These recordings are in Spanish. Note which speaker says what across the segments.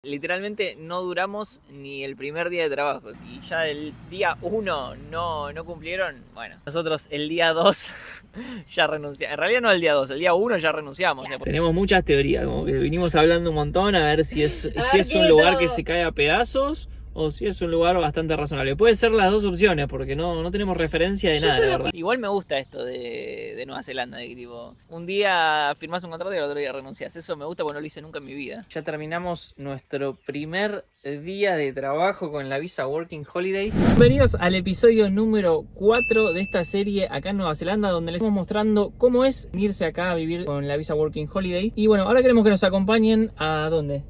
Speaker 1: Literalmente no duramos ni el primer día de trabajo y ya el día 1 no cumplieron. Bueno, nosotros el día 2 ya renunciamos. En realidad no el día 2, el día 1 ya renunciamos. Claro. Tenemos muchas teorías, como que vinimos hablando un montón a ver si es un lugar que se cae a pedazos o si es un lugar bastante razonable. Puede ser las dos opciones porque no tenemos referencia de nada, la verdad. Igual me gusta esto de Nueva Zelanda, de que tipo, un día firmás un contrato y el otro día renunciás. Eso me gusta porque no lo hice nunca en mi vida. Ya terminamos nuestro primer día de trabajo con la visa Working Holiday. Bienvenidos al episodio número 4 de esta serie acá en Nueva Zelanda, donde les estamos mostrando cómo es irse acá a vivir con la visa Working Holiday. Y bueno, ahora queremos que nos acompañen a ¿dónde?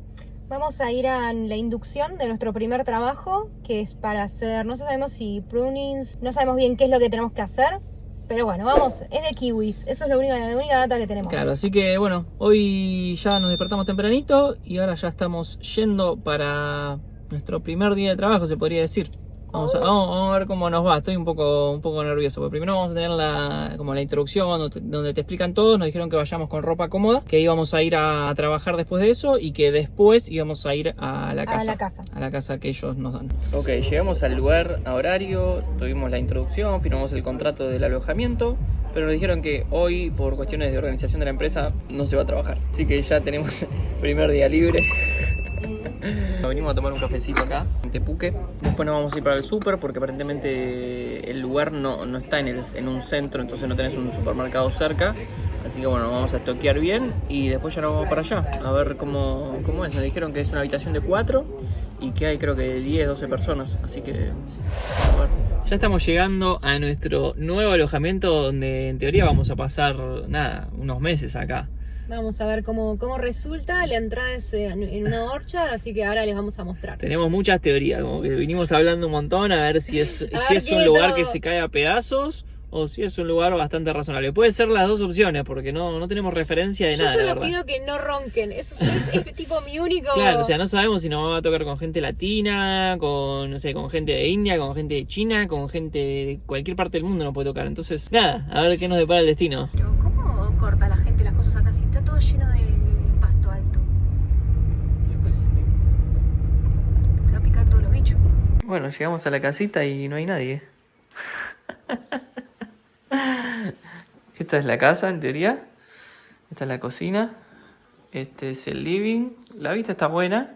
Speaker 2: Vamos a ir a la inducción de nuestro primer trabajo, que es para hacer, no sabemos si prunings, no sabemos bien qué es lo que tenemos que hacer, pero bueno, vamos, es de kiwis, eso es la única data que tenemos.
Speaker 1: Claro, así que bueno, hoy ya nos despertamos tempranito y ahora ya estamos yendo para nuestro primer día de trabajo, se podría decir. Vamos a ver cómo nos va. Estoy un poco nervioso, porque primero vamos a tener como la introducción donde te explican todo. Nos dijeron que vayamos con ropa cómoda, que íbamos a ir a trabajar después de eso y que después íbamos a ir a la casa. A la casa que ellos nos dan. Ok, llegamos al lugar a horario, tuvimos la introducción, firmamos el contrato del alojamiento, pero nos dijeron que hoy, por cuestiones de organización de la empresa, no se va a trabajar. Así que ya tenemos primer día libre. Venimos a tomar un cafecito acá, en Tepuque. Después nos vamos a ir para el súper porque aparentemente el lugar no está en un centro, entonces no tenés un supermercado cerca. Así que bueno, vamos a estoquear bien y después ya nos vamos para allá a ver cómo es. Nos dijeron que es una habitación de 4 y que hay creo que 10, 12 personas, así que a ver. Ya estamos llegando a nuestro nuevo alojamiento donde en teoría vamos a pasar, unos meses acá.
Speaker 2: Vamos a ver cómo resulta. La entrada es en una orchard, así que ahora les vamos a mostrar.
Speaker 1: Tenemos muchas teorías, como que vinimos hablando un montón a ver si es un lugar que se cae a pedazos o si es un lugar bastante razonable. Puede ser las dos opciones porque no tenemos referencia de nada.
Speaker 2: Yo solo pido que no ronquen, eso es tipo mi único...
Speaker 1: Claro, o sea, no sabemos si nos va a tocar con gente latina, con gente de India, con gente de China, con gente de cualquier parte del mundo nos puede tocar. Entonces, nada, a ver qué nos depara el destino.
Speaker 2: Pero ¿cómo corta la gente las cosas acá si está todo lleno de pasto alto? Te va a picar todos los bichos.
Speaker 1: Bueno, llegamos a la casita y no hay nadie. Esta es la casa, en teoría. Esta es la cocina. Este es el living. La vista está buena.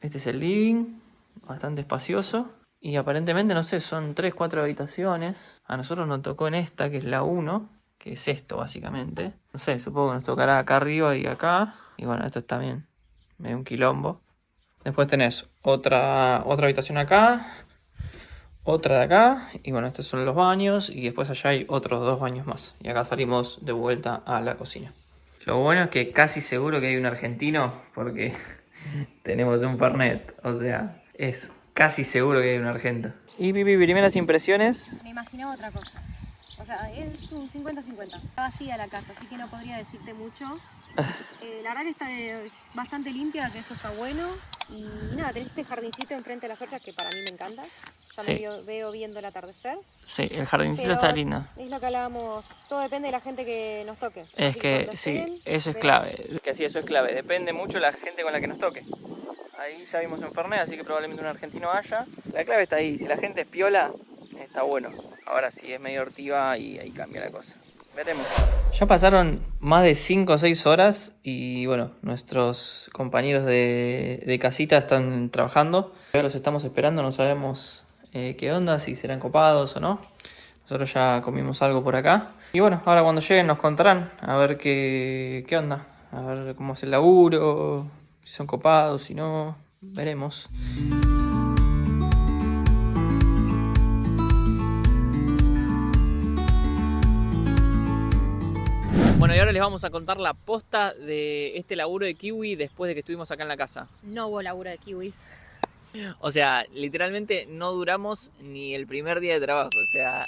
Speaker 1: Este es el living. Bastante espacioso. Y aparentemente, no sé, son 3, 4 habitaciones. A nosotros nos tocó en esta, que es la 1. Que es esto, básicamente. No sé, supongo que nos tocará acá arriba y acá. Y bueno, esto está bien. Medio un quilombo. Después tenés otra habitación acá. Otra de acá, y bueno, estos son los baños, y después allá hay otros 2 baños más. Y acá salimos de vuelta a la cocina. Lo bueno es que casi seguro que hay un argentino, porque tenemos un Fernet, o sea, es casi seguro que hay un argento. Y Pipi, primeras impresiones.
Speaker 2: Me imaginaba otra cosa. O sea, es un 50-50. Está vacía la casa, así que no podría decirte mucho. La verdad que está bastante limpia, que eso está bueno. Y nada, tenés este jardincito enfrente de las orchas que para mí me encanta. Ya
Speaker 1: Sí.
Speaker 2: me veo viendo el atardecer.
Speaker 1: Sí, el jardincito
Speaker 2: Pero
Speaker 1: está lindo.
Speaker 2: es lo que hablábamos, todo depende de la gente que nos toque.
Speaker 1: Es
Speaker 2: Así
Speaker 1: que
Speaker 2: cuando
Speaker 1: sí,
Speaker 2: lleguen,
Speaker 1: eso es
Speaker 2: veremos.
Speaker 1: clave. Que sí, eso es clave. Depende mucho de la gente con la que nos toque. Ahí ya vimos un Fernet, así que probablemente un argentino haya. La clave está ahí. Si la gente es piola, está bueno. Ahora sí, es medio hortiva y ahí cambia la cosa. Veremos. Ya pasaron más de 5 o 6 horas y bueno, nuestros compañeros de casita están trabajando. Ya los estamos esperando, no sabemos qué onda, si serán copados o no. Nosotros ya comimos algo por acá. Y bueno, ahora cuando lleguen nos contarán a ver qué onda. A ver cómo es el laburo, si son copados, si no, veremos. Bueno, y ahora les vamos a contar la posta de este laburo de Kiwi después de que estuvimos acá en la casa.
Speaker 2: No hubo laburo de kiwis.
Speaker 1: O sea, literalmente no duramos ni el primer día de trabajo, o sea...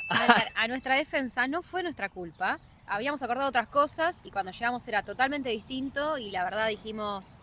Speaker 2: A nuestra defensa no fue nuestra culpa. Habíamos acordado otras cosas y cuando llegamos era totalmente distinto y la verdad dijimos,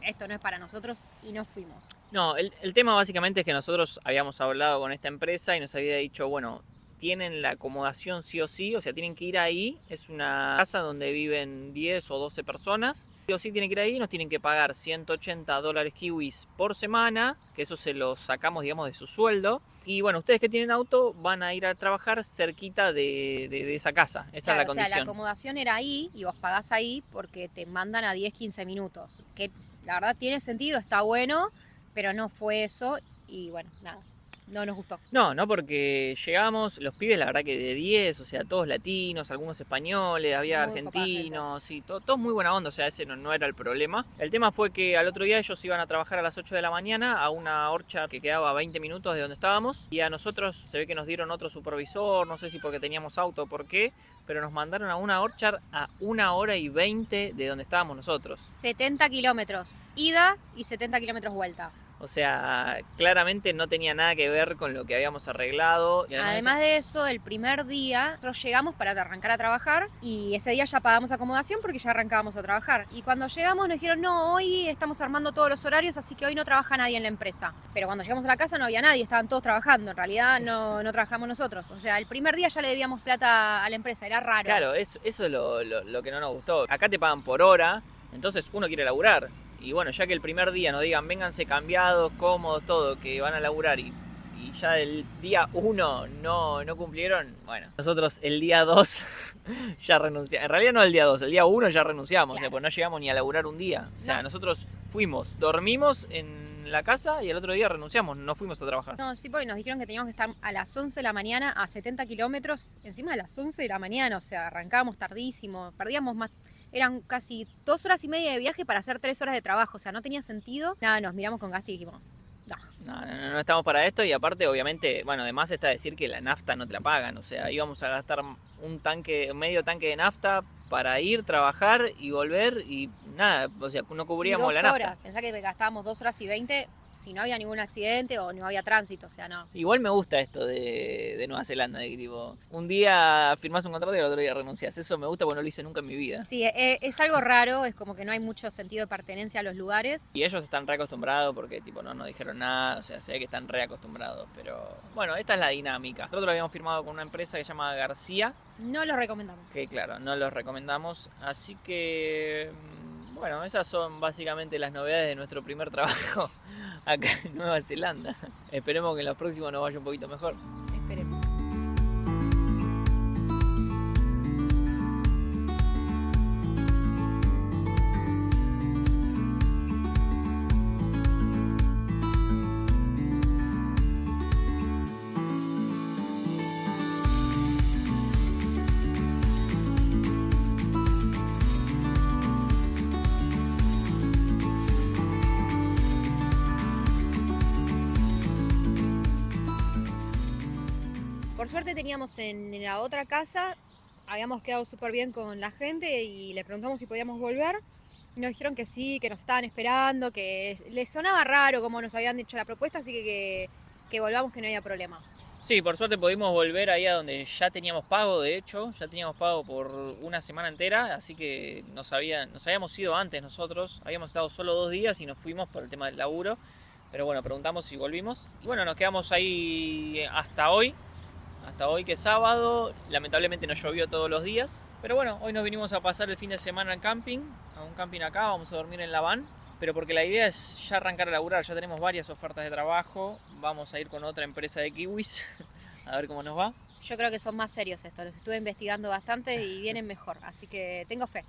Speaker 2: esto no es para nosotros y nos fuimos.
Speaker 1: No, el tema básicamente es que nosotros habíamos hablado con esta empresa y nos había dicho, bueno, tienen la acomodación sí o sí, o sea, tienen que ir ahí. Es una casa donde viven 10 o 12 personas. Sí o sí tienen que ir ahí, nos tienen que pagar $180 kiwis por semana, que eso se lo sacamos, digamos, de su sueldo. Y bueno, ustedes que tienen auto van a ir a trabajar cerquita de esa casa. Esa
Speaker 2: Claro,
Speaker 1: es la
Speaker 2: o sea, la
Speaker 1: condición.
Speaker 2: acomodación era ahí y vos pagás ahí porque te mandan a 10-15 minutos. Que la verdad tiene sentido, está bueno, pero no fue eso y bueno, nada, no nos gustó.
Speaker 1: No porque llegamos, los pibes la verdad que de 10, o sea, todos latinos, algunos españoles, había
Speaker 2: Muy copada
Speaker 1: argentinos, sí, todos muy buena onda, o sea, ese no era el problema. El tema fue que al otro día ellos iban a trabajar a las 8 de la mañana a una horcha que quedaba a 20 minutos de donde estábamos, y a nosotros se ve que nos dieron otro supervisor, no sé si porque teníamos auto o por qué, pero nos mandaron a una horcha a 1 hora y 20 de donde estábamos nosotros.
Speaker 2: 70 kilómetros ida y 70 kilómetros vuelta.
Speaker 1: O sea, claramente no tenía nada que ver con lo que habíamos arreglado. Y
Speaker 2: Además de eso, el primer día nosotros llegamos para arrancar a trabajar y ese día ya pagamos acomodación porque ya arrancábamos a trabajar. Y cuando llegamos nos dijeron, no, hoy estamos armando todos los horarios, así que hoy no trabaja nadie en la empresa. Pero cuando llegamos a la casa no había nadie, estaban todos trabajando. En realidad no trabajamos nosotros. O sea, el primer día ya le debíamos plata a la empresa, era raro.
Speaker 1: Claro, eso es lo que no nos gustó. Acá te pagan por hora, entonces uno quiere laburar. Y bueno, ya que el primer día nos digan, vénganse cambiados, cómodos, todo, que van a laburar y ya el día 1 no cumplieron, bueno, nosotros el día 2 ya renunciamos. En realidad no el día 2, el día 1 ya renunciamos,
Speaker 2: Claro.
Speaker 1: o sea, pues no llegamos ni a laburar un día. O sea,
Speaker 2: No.
Speaker 1: nosotros fuimos, dormimos en la casa y el otro día renunciamos, no fuimos a trabajar.
Speaker 2: No, sí, porque nos dijeron que teníamos que estar a las 11 de la mañana a 70 kilómetros, encima de las 11 de la mañana, o sea, arrancábamos tardísimo, perdíamos más, eran casi 2 horas y media de viaje para hacer 3 horas de trabajo, o sea, no tenía sentido. Nada, nos miramos con Gasti y dijimos, no.
Speaker 1: No estamos para esto y aparte obviamente, bueno, además está decir que la nafta no te la pagan, o sea, íbamos a gastar medio tanque de nafta para ir, trabajar y volver y nada, o sea, no cubríamos la nafta.
Speaker 2: Horas, pensá que gastábamos 2 horas y 20 si no había ningún accidente o no había tránsito, o sea, no.
Speaker 1: Igual me gusta esto de Nueva Zelanda, de que tipo, un día firmás un contrato y el otro día renuncias. Eso me gusta porque no lo hice nunca en mi vida.
Speaker 2: Sí, es algo raro, es como que no hay mucho sentido de pertenencia a los lugares.
Speaker 1: Y ellos están reacostumbrados porque tipo no nos dijeron nada, o sea, se ve que están reacostumbrados. Pero bueno, esta es la dinámica. Nosotros habíamos firmado con una empresa que se llama García,
Speaker 2: No lo recomendamos.
Speaker 1: que claro, no los recomendamos. Así que, bueno, esas son básicamente las novedades de nuestro primer trabajo acá en Nueva Zelanda. Esperemos que en los próximos nos vaya un poquito mejor.
Speaker 2: Esperemos. Por suerte teníamos en la otra casa, habíamos quedado súper bien con la gente y le preguntamos si podíamos volver. Y nos dijeron que sí, que nos estaban esperando, que les sonaba raro como nos habían dicho la propuesta, así que volvamos, que no había problema.
Speaker 1: Sí, por suerte pudimos volver ahí a donde ya teníamos pago, de hecho, ya teníamos pago por una semana entera, así que nos habíamos ido antes nosotros, habíamos estado solo 2 días y nos fuimos por el tema del laburo, pero bueno, preguntamos si volvimos y bueno, nos quedamos ahí hasta hoy que es sábado, lamentablemente no llovió todos los días, pero bueno, hoy nos vinimos a pasar el fin de semana al camping, a un camping acá, vamos a dormir en la van. Pero porque la idea es ya arrancar a laburar, ya tenemos varias ofertas de trabajo, vamos a ir con otra empresa de kiwis, a ver cómo nos va.
Speaker 2: Yo creo que son más serios estos, los estuve investigando bastante y vienen mejor, así que tengo fe.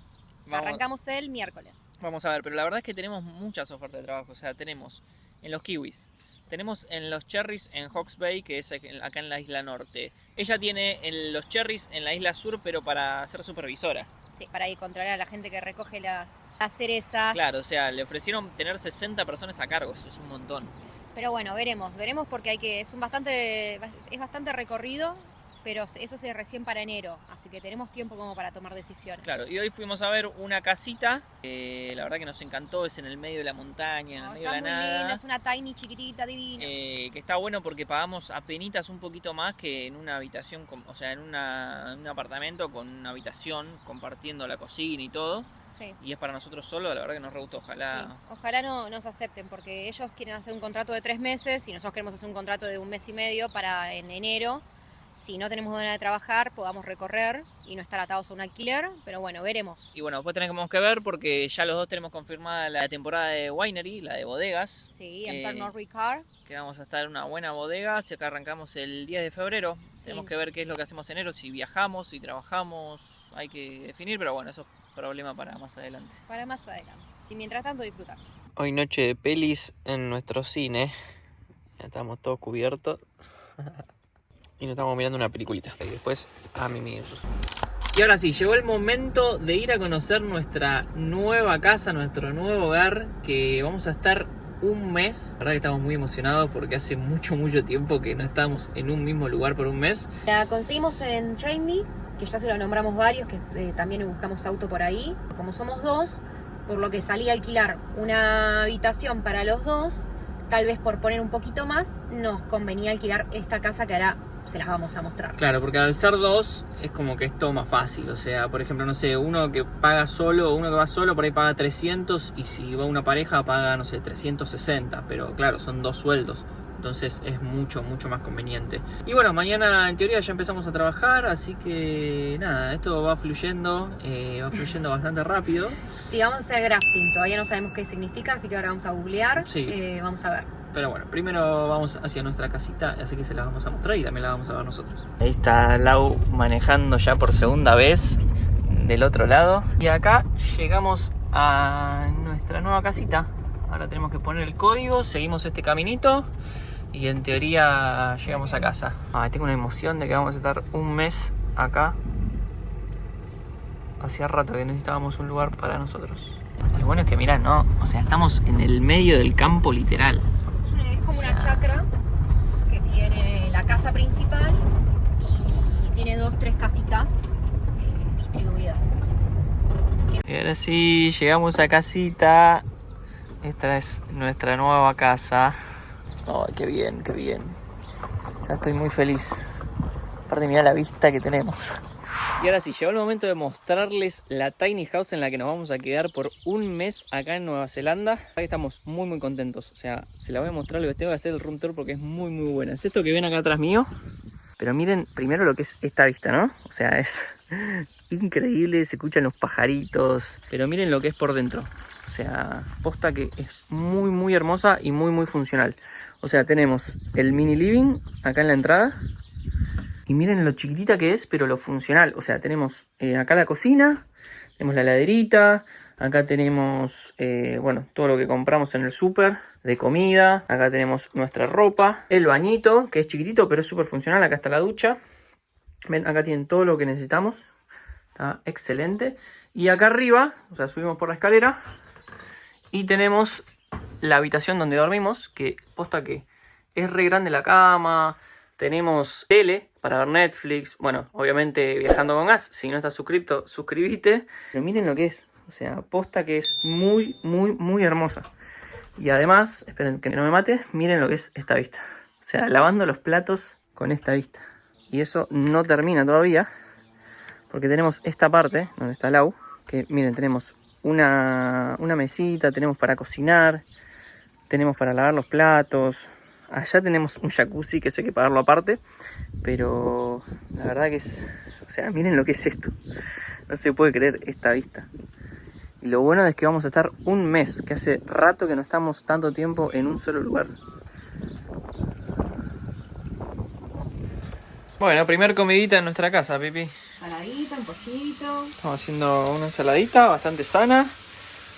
Speaker 2: Arrancamos el miércoles.
Speaker 1: Vamos a ver, pero la verdad es que tenemos muchas ofertas de trabajo, o sea, tenemos en los kiwis, tenemos en los cherries en Hawke's Bay, que es acá en la isla norte. Ella tiene los cherries en la isla sur, pero para ser supervisora.
Speaker 2: Sí, para ir controlar a la gente que recoge las cerezas.
Speaker 1: Claro, o sea, le ofrecieron tener 60 personas a cargo, eso es un montón.
Speaker 2: Pero bueno, veremos porque es bastante recorrido, pero eso es recién para enero, así que tenemos tiempo como para tomar decisiones.
Speaker 1: Claro, y hoy fuimos a ver una casita, la verdad que nos encantó, es en el medio de la montaña, en el medio de la nada.
Speaker 2: Está muy linda, es una tiny chiquitita, divina.
Speaker 1: Que está bueno porque pagamos apenitas un poquito más que en una habitación, o sea, en un apartamento con una habitación, compartiendo la cocina y todo.
Speaker 2: Sí.
Speaker 1: Y es para nosotros solo, la verdad que nos re gustó, ojalá.
Speaker 2: Sí. Ojalá no nos acepten, porque ellos quieren hacer un contrato de 3 meses y nosotros queremos hacer un contrato de 1 mes y medio para en enero. si no tenemos ganas de trabajar, podamos recorrer y no estar atados a un alquiler, pero bueno, veremos.
Speaker 1: Y bueno, después tenemos que ver porque ya los dos tenemos confirmada la temporada de winery, la de bodegas.
Speaker 2: Sí, en Pernod Ricard.
Speaker 1: Que vamos a estar en una buena bodega, así que arrancamos el 10 de febrero. Sí. Tenemos que ver qué es lo que hacemos en enero, si viajamos, si trabajamos, hay que definir, pero bueno, eso es problema para más adelante.
Speaker 2: Para más adelante. Y mientras tanto disfrutar.
Speaker 1: Hoy noche de pelis en nuestro cine. Ya estamos todos cubiertos. Y nos estamos mirando una peliculita. Y después a mimir. Y ahora sí, llegó el momento de ir a conocer nuestra nueva casa, nuestro nuevo hogar, que vamos a estar un mes. La verdad que estamos muy emocionados porque hace mucho tiempo que no estábamos en un mismo lugar por un mes.
Speaker 2: La conseguimos en Trainme, que ya se lo nombramos varios, que también buscamos auto por ahí. Como somos dos, por lo que salí a alquilar una habitación para los dos, tal vez por poner un poquito más, nos convenía alquilar esta casa que ahora se las vamos a mostrar.
Speaker 1: Claro, porque al ser dos es como que es todo más fácil. O sea, por ejemplo, no sé, uno que paga solo, uno que va solo por ahí paga 300 y si va una pareja paga, no sé, 360. Pero claro, son dos sueldos. Entonces es mucho más conveniente. Y bueno, mañana en teoría ya empezamos a trabajar, así que nada, esto va fluyendo bastante rápido.
Speaker 2: Sí, vamos a hacer grafting, todavía no sabemos qué significa, así que ahora vamos a googlear,
Speaker 1: sí.
Speaker 2: Vamos a ver.
Speaker 1: Pero bueno, primero vamos hacia nuestra casita, así que se la vamos a mostrar y también la vamos a ver nosotros. Ahí está Lau manejando ya por segunda vez del otro lado. Y acá llegamos a nuestra nueva casita. Ahora tenemos que poner el código, seguimos este caminito y en teoría llegamos a casa. Tengo una emoción de que vamos a estar un mes acá. Hacía rato que necesitábamos un lugar para nosotros. Lo bueno es que mirá, ¿no? O sea, estamos en el medio del campo literal.
Speaker 2: Es como una chacra que tiene la casa principal y tiene 2-3 casitas distribuidas.
Speaker 1: Y ahora sí, llegamos a casita. Esta es nuestra nueva casa. Ay, qué bien. Ya estoy muy feliz. Aparte, mirá la vista que tenemos. Y ahora sí, llegó el momento de mostrarles la tiny house en la que nos vamos a quedar por un mes acá en Nueva Zelanda. Aquí estamos muy contentos. O sea, se la voy a mostrar, les tengo que hacer el room tour porque es muy buena. Es esto que ven acá atrás mío. Pero miren primero lo que es esta vista, ¿no? O sea, es increíble, se escuchan los pajaritos. Pero miren lo que es por dentro. O sea, posta que es muy hermosa y muy funcional. O sea, tenemos el mini living acá en la entrada. Y miren lo chiquitita que es, pero lo funcional. O sea, tenemos acá la cocina, tenemos la heladerita, acá tenemos, todo lo que compramos en el súper de comida. Acá tenemos nuestra ropa, el bañito, que es chiquitito, pero es súper funcional. Acá está la ducha. Ven, acá tienen todo lo que necesitamos. Está excelente. Y acá arriba, o sea, subimos por la escalera y tenemos la habitación donde dormimos, que posta que es re grande la cama. Tenemos tele para ver Netflix. Bueno, obviamente viajando con gas. Si no estás suscrito, suscríbete. Pero miren lo que es. O sea, posta que es muy hermosa. Y además, esperen que no me mate, miren lo que es esta vista. O sea, lavando los platos con esta vista. Y eso no termina todavía. Porque tenemos esta parte, donde está Lau. Que miren, tenemos una mesita, tenemos para cocinar. Tenemos para lavar los platos. Allá tenemos un jacuzzi que eso hay que pagarlo aparte. Pero la verdad que es... O sea, miren lo que es esto. No se puede creer esta vista. Y lo bueno es que vamos a estar un mes. Que hace rato que no estamos tanto tiempo en un solo lugar. Bueno, primer comidita en nuestra casa, Pipi.
Speaker 2: Saladita, un pollito.
Speaker 1: Estamos haciendo una ensaladita bastante sana.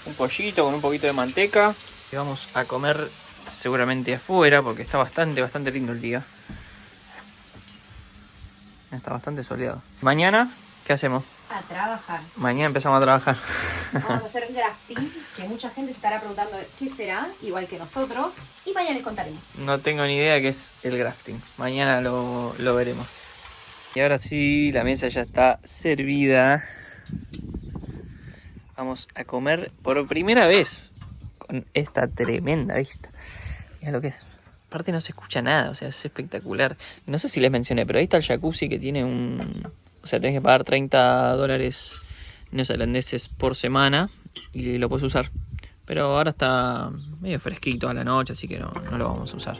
Speaker 1: Un pollito con un poquito de manteca. Y vamos a comer... seguramente afuera porque está bastante lindo el día. Está bastante soleado. Mañana, ¿qué hacemos?
Speaker 2: A trabajar.
Speaker 1: Mañana empezamos a trabajar.
Speaker 2: Vamos a hacer grafting, que mucha gente se estará preguntando qué será, igual que nosotros. Y mañana les contaremos.
Speaker 1: No tengo ni idea qué es el grafting. Mañana lo veremos. Y ahora sí, la mesa ya está servida. Vamos a comer por primera vez con esta tremenda vista. Mira lo que es. Aparte no se escucha nada, o sea, es espectacular. No sé si les mencioné, pero ahí está el jacuzzi que tiene un... O sea, tenés que pagar $30 neozelandeses por semana y lo puedes usar. Pero ahora está medio fresquito a la noche, así que no lo vamos a usar.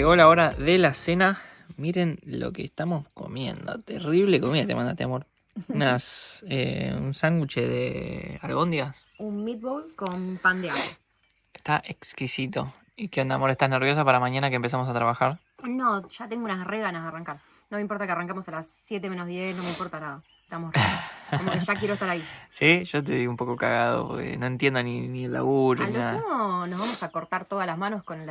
Speaker 1: llegó la hora de la cena. Miren lo que estamos comiendo. Terrible comida te mandaste, amor. Un sándwich de albóndigas.
Speaker 2: Un meatball con pan de ajo.
Speaker 1: Está exquisito. ¿Y qué onda, amor? ¿Estás nerviosa para mañana que empezamos a trabajar?
Speaker 2: No, ya tengo unas re ganas de arrancar. No me importa que arranquemos a las 7 menos 10, no me importa nada. Estamos re. Como que ya quiero estar ahí.
Speaker 1: Sí, yo te digo un poco cagado porque no entiendo ni el laburo
Speaker 2: A
Speaker 1: ni
Speaker 2: lo
Speaker 1: nada.
Speaker 2: sumo nos vamos a cortar todas las manos con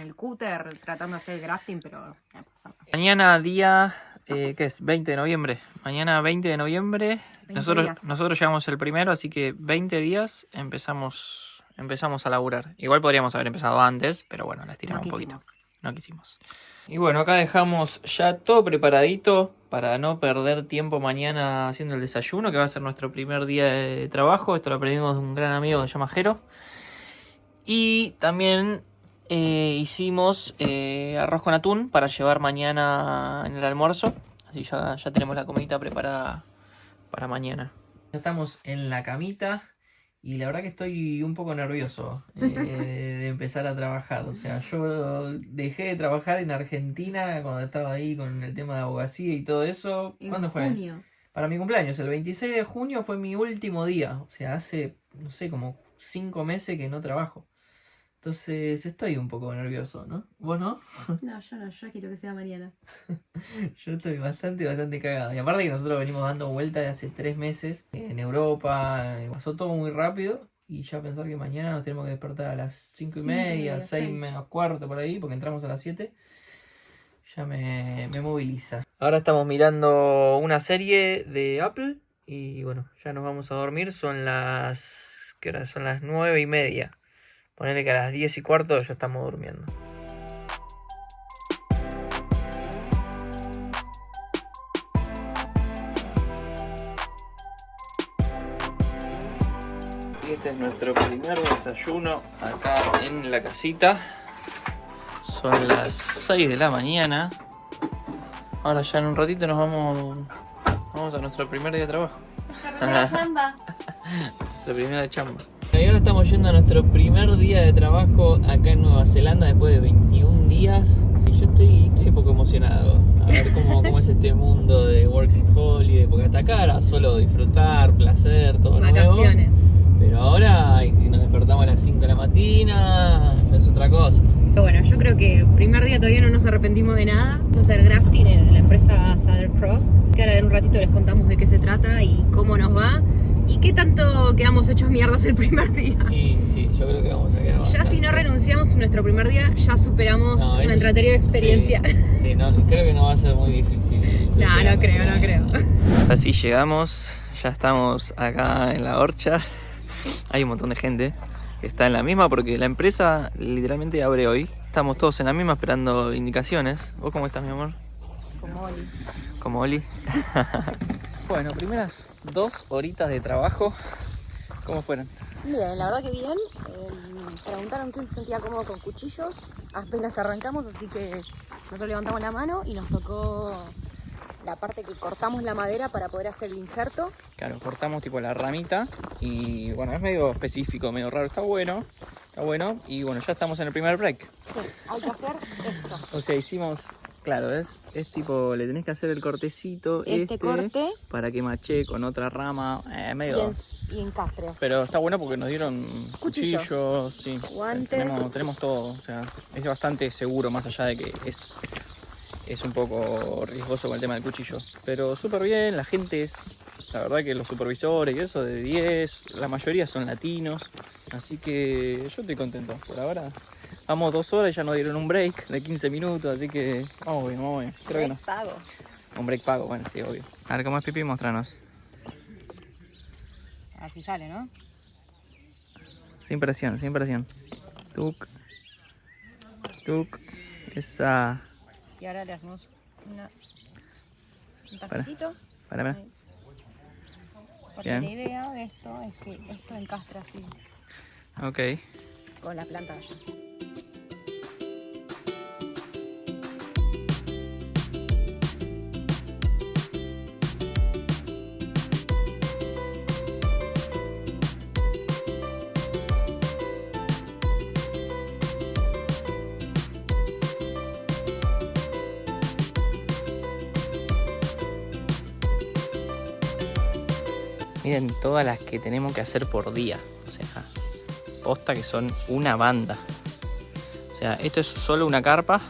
Speaker 2: el cúter tratando de hacer el grafting, pero no pasa nada.
Speaker 1: Mañana día, ¿qué es? 20 de noviembre. Mañana 20 de noviembre.
Speaker 2: 20 días.
Speaker 1: Nosotros llegamos el primero, así que 20 días empezamos a laburar. Igual podríamos haber empezado antes, pero bueno, la estiramos un poquito. No quisimos. Y bueno, acá dejamos ya todo preparadito para no perder tiempo mañana haciendo el desayuno, que va a ser nuestro primer día de trabajo. Esto lo aprendimos de un gran amigo que se llama Jero. Y también hicimos arroz con atún para llevar mañana en el almuerzo. Así ya tenemos la comidita preparada para mañana. Ya estamos en la camita. Y la verdad que estoy un poco nervioso de empezar a trabajar. O sea, yo dejé de trabajar en Argentina cuando estaba ahí con el tema de abogacía y todo eso. ¿Cuándo fue?
Speaker 2: En junio.
Speaker 1: Para mi cumpleaños, el 26 de junio fue mi último día. O sea, hace, no sé, como 5 meses que no trabajo. Entonces estoy un poco nervioso, ¿no? ¿Vos no?
Speaker 2: No, yo no, yo quiero que sea mañana.
Speaker 1: Yo estoy bastante cagado. Y aparte que nosotros venimos dando vueltas de hace 3 meses en Europa. Pasó todo muy rápido. Y ya pensar que mañana nos tenemos que despertar a las 5:30, 6 menos cuarto por ahí, porque entramos a las 7. Ya me moviliza. Ahora estamos mirando una serie de Apple. Y bueno, ya nos vamos a dormir. Son las... ¿Qué hora? Son las 9:30. Ponele que a las 10:15 ya estamos durmiendo. Y este es nuestro primer desayuno acá en la casita. Son las 6 de la mañana. Ahora ya en un ratito nos vamos a nuestro primer día de trabajo.
Speaker 2: La chamba.
Speaker 1: La primera chamba. Y ahora estamos yendo a nuestro primer día de trabajo acá en Nueva Zelanda después de 21 días. Y yo estoy un poco emocionado a ver cómo es este mundo de Working Holiday. Porque hasta acá era solo disfrutar, placer, todo
Speaker 2: Vacaciones.
Speaker 1: nuevo. Pero ahora nos despertamos a las 5 de la mañana, es otra cosa.
Speaker 2: Pero bueno, yo creo que primer día todavía no nos arrepentimos de nada. Vamos a hacer grafting en la empresa Southern Cross, que ahora en un ratito les contamos de qué se trata y cómo nos va. ¿Y qué tanto quedamos hechos mierdas el primer día?
Speaker 1: Y sí, yo creo que vamos a quedar
Speaker 2: Ya
Speaker 1: bastante.
Speaker 2: si no renunciamos nuestro primer día, ya superamos nuestra anterior experiencia.
Speaker 1: Sí, no, creo que no va a ser muy difícil.
Speaker 2: No creo.
Speaker 1: Así llegamos, ya estamos acá en la horcha. Hay un montón de gente que está en la misma porque la empresa literalmente abre hoy. Estamos todos en la misma esperando indicaciones. ¿Vos cómo estás, mi amor?
Speaker 2: Como Oli.
Speaker 1: Como Oli. Bueno, primeras 2 horitas de trabajo, ¿cómo fueron?
Speaker 2: Bien, la verdad que bien. Preguntaron quién se sentía cómodo con cuchillos. Apenas arrancamos, así que nosotros levantamos la mano y nos tocó la parte que cortamos la madera para poder hacer el injerto.
Speaker 1: Claro, cortamos tipo la ramita y bueno, es medio específico, medio raro, está bueno y bueno, ya estamos en el primer break.
Speaker 2: Sí, hay que hacer esto.
Speaker 1: O sea, hicimos, claro, es tipo, le tenés que hacer el cortecito
Speaker 2: Este corte
Speaker 1: para que mache con otra rama, medio...
Speaker 2: y encastre.
Speaker 1: Pero está bueno porque nos dieron
Speaker 2: Cuchillos.
Speaker 1: cuchillos, sí.
Speaker 2: Guantes.
Speaker 1: Tenemos todo, o sea, es bastante seguro más allá de que es un poco riesgoso con el tema del cuchillo. Pero súper bien, la gente la verdad que los supervisores y eso de 10, la mayoría son latinos. Así que yo estoy contento. Por ahora vamos 2 horas y ya nos dieron un break de 15 minutos, así que vamos bien. Creo que no.
Speaker 2: Pago.
Speaker 1: Un break pago, bueno, sí, obvio. A ver, ¿cómo es Pipi? Mostranos.
Speaker 2: A ver si sale, ¿no?
Speaker 1: Sin presión. Tuk. Esa.
Speaker 2: Y ahora le hacemos un tajecito.
Speaker 1: Para.
Speaker 2: Porque
Speaker 1: Bien.
Speaker 2: la idea de esto es que esto encastre así,
Speaker 1: Ok.
Speaker 2: con la planta allá.
Speaker 1: Miren todas las que tenemos que hacer por día. O sea, posta que son una banda. O sea, esto es solo una carpa.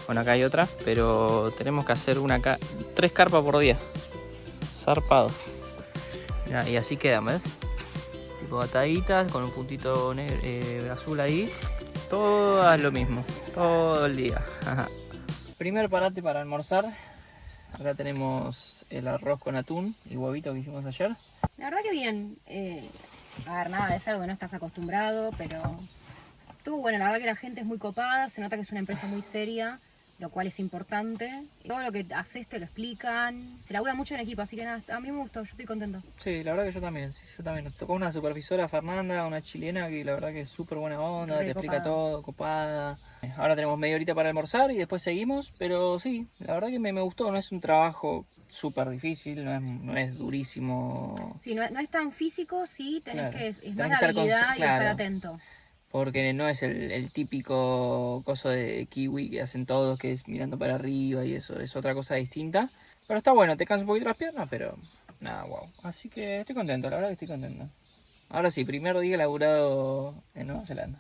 Speaker 1: Bueno, acá hay otra, pero tenemos que hacer 3 carpas por día. Zarpado. Mirá, y así quedan, ¿ves? Tipo ataditas con un puntito azul ahí. Todas lo mismo, todo el día. Primer parate para almorzar. Acá tenemos el arroz con atún y huevito que hicimos ayer.
Speaker 2: La verdad que bien. A ver, nada, es algo que no estás acostumbrado, pero tú, bueno, la verdad que la gente es muy copada, se nota que es una empresa muy seria, lo cual es importante. Todo lo que haces te lo explican, se labura mucho en equipo, así que nada, a mí me gustó, yo estoy contenta.
Speaker 1: Sí, la verdad que yo también. Nos tocó una supervisora, Fernanda, una chilena que la verdad que es súper buena onda, te explica todo, copada. Ahora tenemos media horita para almorzar y después seguimos, pero sí, la verdad que me gustó, no es un trabajo súper difícil, no es durísimo.
Speaker 2: Sí, no es tan físico, sí, tenés
Speaker 1: Claro,
Speaker 2: que, es
Speaker 1: tenés
Speaker 2: más
Speaker 1: que
Speaker 2: de
Speaker 1: estar
Speaker 2: habilidad y estar
Speaker 1: claro,
Speaker 2: atento.
Speaker 1: porque no es el típico coso de kiwi que hacen todos, que es mirando para arriba y eso, es otra cosa distinta. Pero está bueno, te cansa un poquito las piernas, pero nada, wow. Así que estoy contento, la verdad que estoy contento. Ahora sí, primer día laburado en Nueva Zelanda.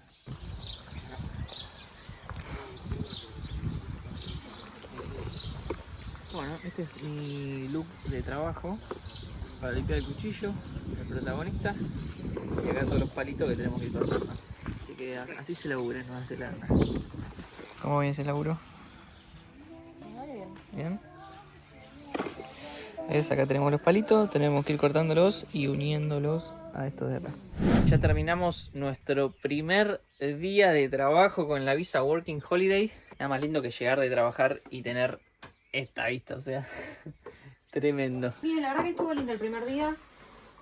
Speaker 1: Bueno, este es mi look de trabajo para limpiar el cuchillo, el protagonista, y acá todos los palitos que tenemos que ir cortando. Así que así se labura en Nueva Zelanda. ¿Cómo viene ese laburo? Bien. ¿Ves? Acá tenemos los palitos, tenemos que ir cortándolos y uniéndolos a estos de acá. Ya terminamos nuestro primer día de trabajo con la visa Working Holiday. Nada más lindo que llegar de trabajar y tener esta vista, o sea, tremendo.
Speaker 2: Bien, la verdad que estuvo lindo el primer día.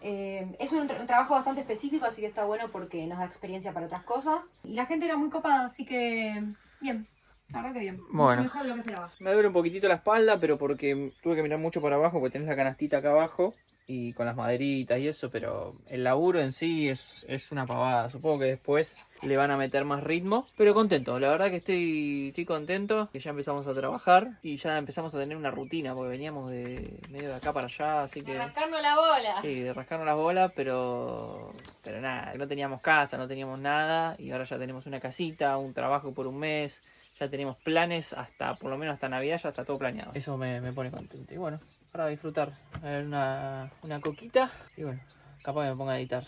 Speaker 2: Es un trabajo bastante específico, así que está bueno porque nos da experiencia para otras cosas. Y la gente era muy copada, así que bien. La verdad que bien.
Speaker 1: Bueno.
Speaker 2: Mucho mejor de lo que esperaba.
Speaker 1: Me duele un poquitito la espalda, pero porque tuve que mirar mucho para abajo, porque tenés la canastita acá abajo y con las maderitas y eso, pero el laburo en sí es una pavada. Supongo que después le van a meter más ritmo, pero contento. La verdad que estoy contento, que ya empezamos a trabajar y ya empezamos a tener una rutina, porque veníamos de medio de acá para allá, así que...
Speaker 2: De rascarnos la bola.
Speaker 1: Sí, de rascarnos las bolas, pero nada, no teníamos casa, no teníamos nada y ahora ya tenemos una casita, un trabajo por un mes. Ya tenemos planes hasta, por lo menos hasta Navidad, ya está todo planeado. Eso me pone contento. Y bueno, para disfrutar, a ver una coquita y bueno, capaz me ponga a editar.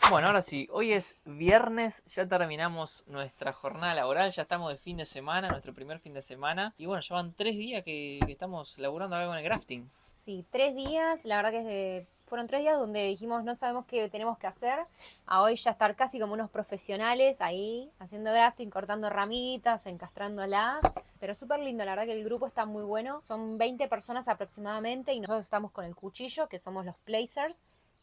Speaker 1: Bueno, ahora sí, hoy es viernes, ya terminamos nuestra jornada laboral, ya estamos de fin de semana, nuestro primer fin de semana. Y bueno, ya van 3 días que estamos laburando algo en el grafting.
Speaker 2: Sí, 3 días, la verdad que fueron 3 días donde dijimos no sabemos qué tenemos que hacer, a hoy ya estar casi como unos profesionales ahí, haciendo grafting, cortando ramitas, encastrándolas, pero súper lindo, la verdad que el grupo está muy bueno, son 20 personas aproximadamente y nosotros estamos con el cuchillo, que somos los placers,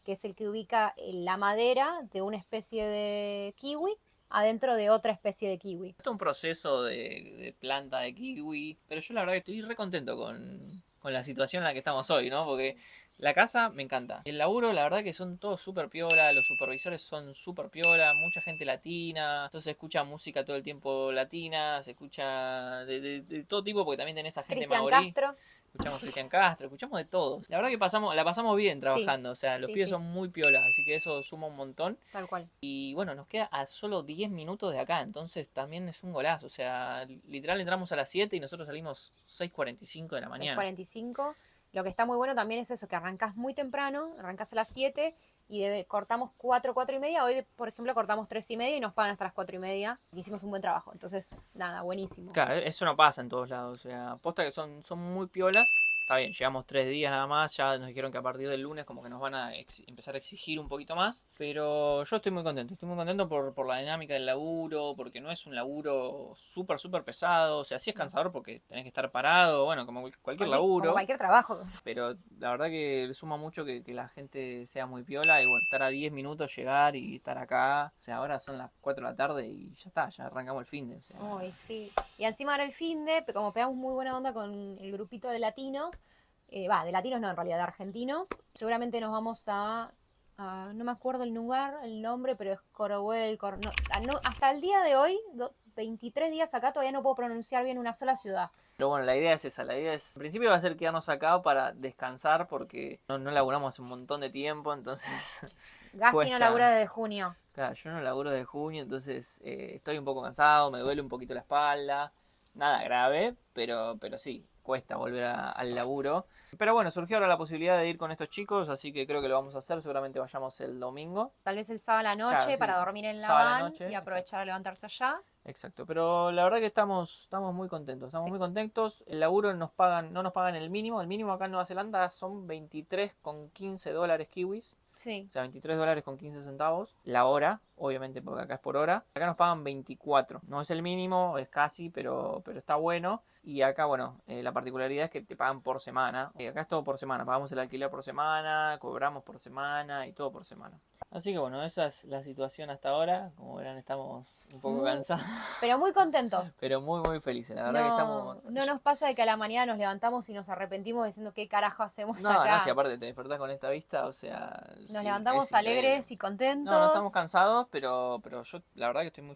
Speaker 2: que es el que ubica la madera de una especie de kiwi adentro de otra especie de kiwi.
Speaker 1: Esto es un proceso de planta de kiwi, pero yo la verdad que estoy re contento con la situación en la que estamos hoy, ¿no? Porque la casa me encanta. El laburo, la verdad que son todos súper piola, los supervisores son súper piola, mucha gente latina, entonces se escucha música todo el tiempo latina, se escucha de todo tipo, porque también tenés a gente
Speaker 2: Cristian
Speaker 1: maorí.
Speaker 2: Castro.
Speaker 1: Escuchamos Cristian Castro, escuchamos de todos. La verdad que la pasamos bien trabajando, o sea, los pibes son muy piolas, así que eso suma un montón.
Speaker 2: Tal cual.
Speaker 1: Y bueno, nos queda a solo 10 minutos de acá, entonces también es un golazo, o sea, literal entramos a las 7 y nosotros salimos 6:45 de la mañana.
Speaker 2: 6:45. Lo que está muy bueno también es eso, que arrancás muy temprano, arrancás a las 7 y cortamos 4, 4 y media. Hoy, por ejemplo, cortamos 3 y media y nos pagan hasta las 4 y media. Hicimos un buen trabajo, entonces, nada, buenísimo.
Speaker 1: Claro, eso no pasa en todos lados, o sea, posta que son muy piolas. Está bien, llevamos 3 días nada más, ya nos dijeron que a partir del lunes como que nos van a empezar a exigir un poquito más, pero yo estoy muy contento por la dinámica del laburo, porque no es un laburo súper pesado, o sea, sí es cansador porque tenés que estar parado, bueno, como cualquier laburo.
Speaker 2: Como cualquier trabajo.
Speaker 1: Pero la verdad que suma mucho que la gente sea muy piola y bueno, estar a 10 minutos, llegar y estar acá, o sea, ahora son las 4 de la tarde y ya está, ya arrancamos el finde. O sea.
Speaker 2: Uy, sí. Y encima ahora el finde, como pegamos muy buena onda con el grupito de latinos, de latinos no, en realidad, de argentinos. Seguramente nos vamos no me acuerdo el lugar, el nombre, pero es Corohuel. Hasta el día de hoy, 23 días acá todavía no puedo pronunciar bien una sola ciudad.
Speaker 1: Pero bueno, la idea es esa, la idea es, en principio va a ser quedarnos acá para descansar porque no laburamos hace un montón de tiempo, entonces
Speaker 2: Gasti no
Speaker 1: cuesta.
Speaker 2: labura desde junio.
Speaker 1: Claro, yo no laburo desde junio, entonces estoy un poco cansado, me duele un poquito la espalda, nada grave, pero sí, cuesta volver al laburo. Pero bueno, surgió ahora la posibilidad de ir con estos chicos, así que creo que lo vamos a hacer, seguramente vayamos el domingo.
Speaker 2: Tal vez el sábado a la noche
Speaker 1: Claro, sí.
Speaker 2: para dormir en la
Speaker 1: Sábado a la
Speaker 2: van
Speaker 1: noche,
Speaker 2: y aprovechar a levantarse allá.
Speaker 1: Exacto, pero la verdad que estamos muy contentos,
Speaker 2: Sí.
Speaker 1: muy contentos. El laburo no nos pagan el mínimo acá en Nueva Zelanda son $23,15 kiwis.
Speaker 2: Sí.
Speaker 1: O sea, $23,15 la hora, obviamente porque acá es por hora. Acá nos pagan 24. No es el mínimo, es casi, pero está bueno. Y acá, bueno, la particularidad es que te pagan por semana. Acá es todo por semana. Pagamos el alquiler por semana, cobramos por semana y todo por semana. Así que bueno, esa es la situación hasta ahora. Como verán, estamos un poco cansados.
Speaker 2: Pero muy contentos.
Speaker 1: Pero muy felices. La verdad que estamos...
Speaker 2: No nos pasa de que a la mañana nos levantamos y nos arrepentimos diciendo qué carajo hacemos
Speaker 1: No,
Speaker 2: acá.
Speaker 1: no, si aparte te despertás con esta vista, o sea...
Speaker 2: Nos
Speaker 1: sí,
Speaker 2: levantamos
Speaker 1: es increíble.
Speaker 2: alegres y contentos.
Speaker 1: No estamos cansados, pero yo la verdad que estoy muy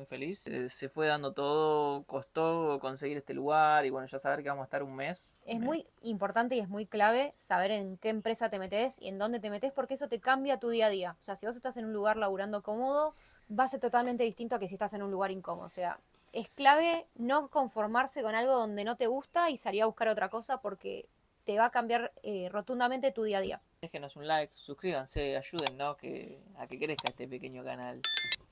Speaker 1: feliz. Se fue dando todo, costó conseguir este lugar y bueno, ya saber que vamos a estar un mes.
Speaker 2: Es muy importante y es muy clave saber en qué empresa te metes y en dónde te metes porque eso te cambia tu día a día. O sea, si vos estás en un lugar laburando cómodo, va a ser totalmente distinto a que si estás en un lugar incómodo. O sea, es clave no conformarse con algo donde no te gusta y salir a buscar otra cosa porque te va a cambiar rotundamente tu día a día.
Speaker 1: Déjenos un like, suscríbanse, ayúdennos a que crezca este pequeño canal.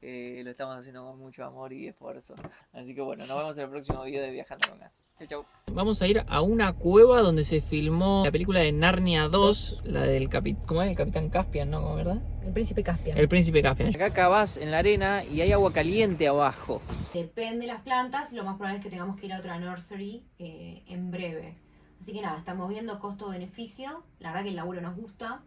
Speaker 1: Lo estamos haciendo con mucho amor y esfuerzo. Así que bueno, nos vemos en el próximo video de Viajando con Gas. Chau. Vamos a ir a una cueva donde se filmó la película de Narnia 2, la del ¿cómo es? El Capitán Caspian, ¿no? ¿Verdad?
Speaker 2: El príncipe Caspian.
Speaker 1: El príncipe Caspian. Acá cavas en la arena y hay agua caliente abajo.
Speaker 2: Depende de las plantas, lo más probable es que tengamos que ir a otra nursery en breve. Así que nada, estamos viendo costo-beneficio. La verdad que el laburo nos gusta.